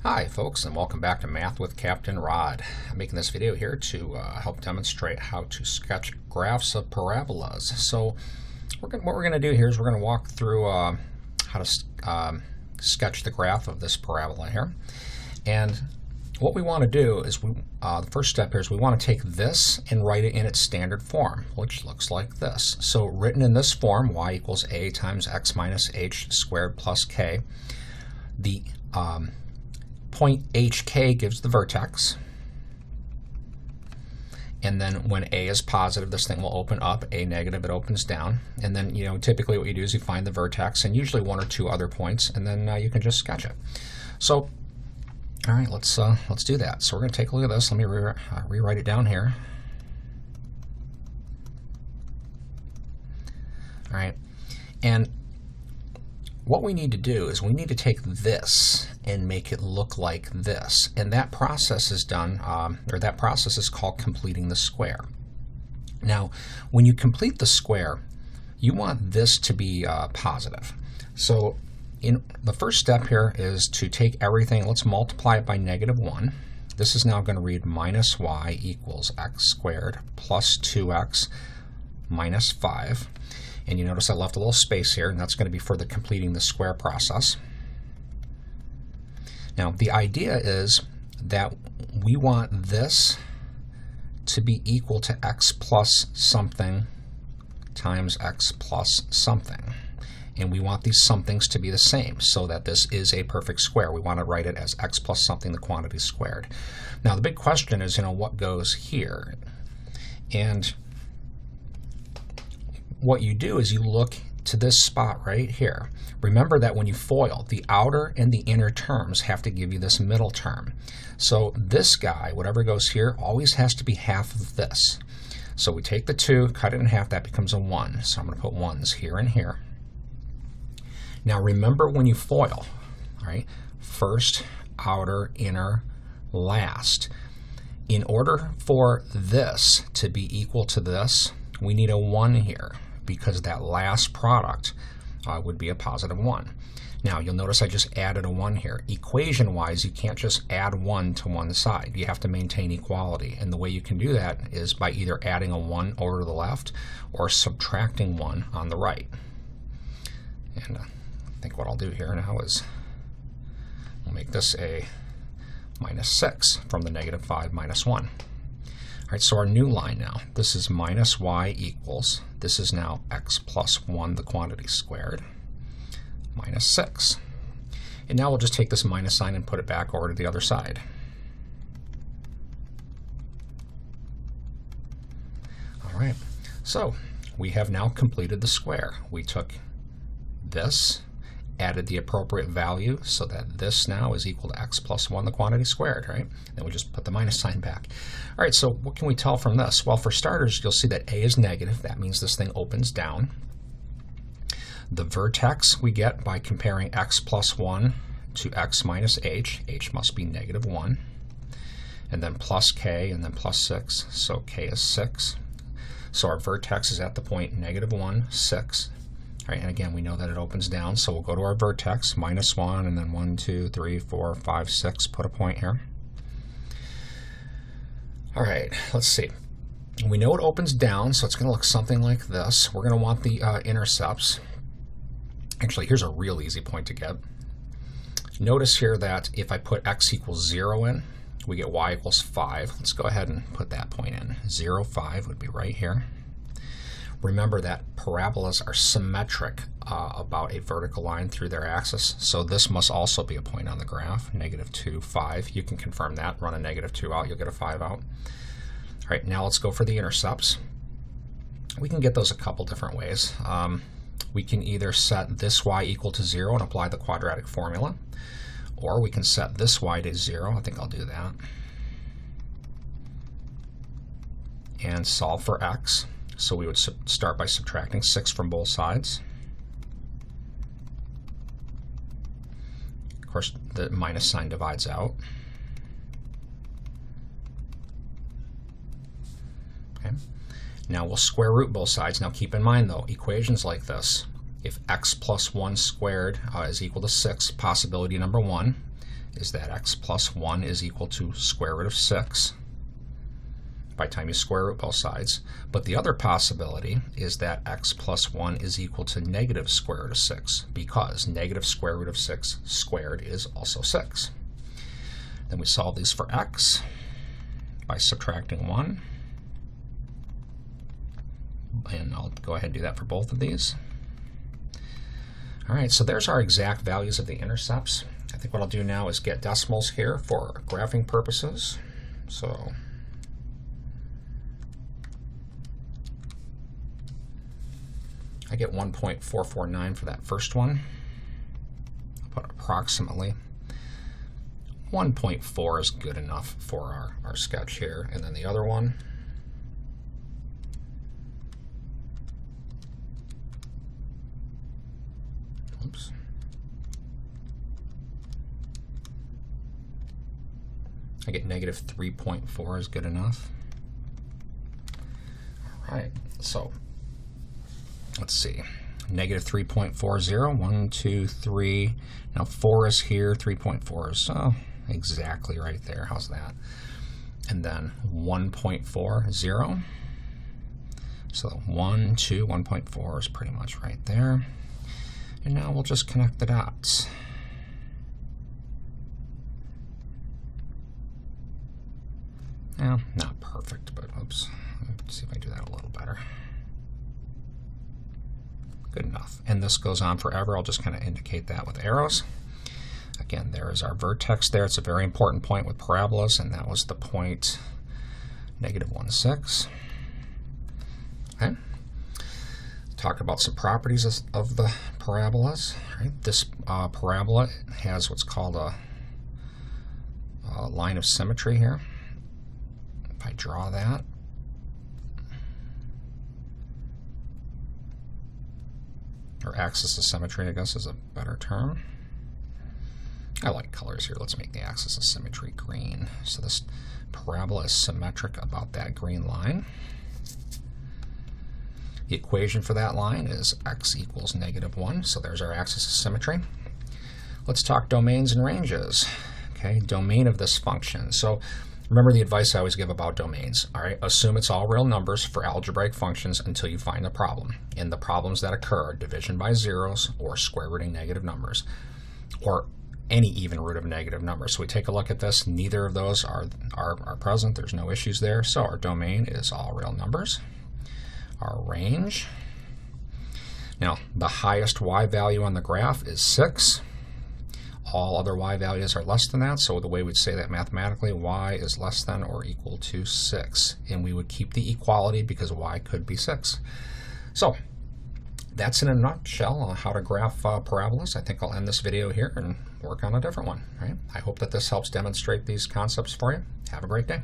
Hi folks, and welcome back to Math with Captain Rod. I'm making this video here to help demonstrate how to sketch graphs of parabolas. So what we're going to do here is we're going to walk through how to sketch the graph of this parabola here. And what we want to do is the first step here is we want to take this and write it in its standard form, which looks like this. So written in this form, y equals a times x minus h squared plus k. The point hk gives the vertex, and then when a is positive, this thing will open up. A negative, it opens down. And then, typically what you do is you find the vertex and usually one or two other points, and then you can just sketch it. So all right, let's do that. So we're going to take a look at this. Let me rewrite it down here. All right, and what we need to do is we need to take this and make it look like this, and that process is done, that process is called completing the square. Now, when you complete the square, you want this to be positive. So in the first step here is to take everything, let's multiply it by -1. This is now going to read minus y equals x squared plus 2x minus 5. And you notice I left a little space here, and that's going to be for the completing the square process. Now, the idea is that we want this to be equal to x plus something times x plus something. And we want these somethings to be the same so that this is a perfect square. We want to write it as x plus something, the quantity squared. Now, the big question is, what goes here? And what you do is you look to this spot right here. Remember that when you FOIL, the outer and the inner terms have to give you this middle term. So this guy, whatever goes here, always has to be half of this. So we take the 2, cut it in half, that becomes a 1. So I'm going to put 1s here and here. Now remember when you FOIL, all right, first, outer, inner, last. In order for this to be equal to this, we need a 1 here, because that last product would be a positive 1. Now you'll notice I just added a 1 here. Equation-wise, you can't just add 1 to one side. You have to maintain equality, and the way you can do that is by either adding a 1 over to the left or subtracting 1 on the right. And I think what I'll do here now is we'll make this a minus 6 from the -5 minus 1. All right, so our new line now, this is minus y equals, this is now x plus 1, the quantity squared, minus 6. And now we'll just take this minus sign and put it back over to the other side. All right, so we have now completed the square. We took this, added the appropriate value so that this now is equal to x plus 1, the quantity squared, right? Then we just put the minus sign back. All right, so what can we tell from this? Well, for starters, you'll see that a is negative. That means this thing opens down. The vertex we get by comparing x plus 1 to x minus h. H must be -1. And then plus k, and then plus 6. So k is 6. So our vertex is at the point -1, 6. All right, and again, we know that it opens down, so we'll go to our vertex, -1, and then 1, 2, 3, 4, 5, 6, put a point here. All right, let's see. We know it opens down, so it's going to look something like this. We're going to want the intercepts. Actually, here's a real easy point to get. Notice here that if I put x equals 0 in, we get y equals 5. Let's go ahead and put that point in. 0, 5 would be right here. Remember that parabolas are symmetric about a vertical line through their axis, so this must also be a point on the graph, -2, 5. You can confirm that. Run a -2 out, you'll get a 5 out. All right, now let's go for the intercepts. We can get those a couple different ways. We can either set this y equal to 0 and apply the quadratic formula, or we can set this y to 0. I think I'll do that. And solve for x. So we would start by subtracting 6 from both sides. Of course, the minus sign divides out. Okay. Now we'll square root both sides. Now keep in mind though, equations like this, if x plus 1 squared is equal to 6, possibility number 1, is that x plus 1 is equal to square root of 6 by the time you square root both sides. But the other possibility is that x plus 1 is equal to negative square root of 6, because negative square root of 6 squared is also 6. Then we solve these for x by subtracting 1. And I'll go ahead and do that for both of these. All right, so there's our exact values of the intercepts. I think what I'll do now is get decimals here for graphing purposes. So I get 1.449 for that first one. I'll put approximately 1.4 is good enough for our sketch here. And then the other one, oops. I get negative 3.4 is good enough. All right, so let's see. Negative 3.40, 1, 2, 3. Now 4 is here, 3.4 is exactly right there. How's that? And then 1.40. So 1, 2, 1.4 is pretty much right there. And now we'll just connect the dots. Well, not perfect, but oops. Let's see if I do that a little better. Good enough. And this goes on forever. I'll just kind of indicate that with arrows. Again, there is our vertex there. It's a very important point with parabolas, and that was the point negative 1, 6. Okay. Talk about some properties of the parabolas. Right? This parabola has what's called a line of symmetry here. If I draw that, or axis of symmetry, I guess is a better term. I like colors here. Let's make the axis of symmetry green. So this parabola is symmetric about that green line. The equation for that line is x equals negative 1. So there's our axis of symmetry. Let's talk domains and ranges. Okay, domain of this function. So remember the advice I always give about domains. All right, assume it's all real numbers for algebraic functions until you find a problem. And the problems that occur are division by zeros or square rooting negative numbers, or any even root of negative numbers. So we take a look at this. Neither of those are present. There's no issues there. So our domain is all real numbers. Our range. Now, the highest y value on the graph is 6. All other y values are less than that. So the way we'd say that mathematically, y is less than or equal to 6. And we would keep the equality because y could be 6. So that's in a nutshell on how to graph parabolas. I think I'll end this video here and work on a different one. Right? I hope that this helps demonstrate these concepts for you. Have a great day.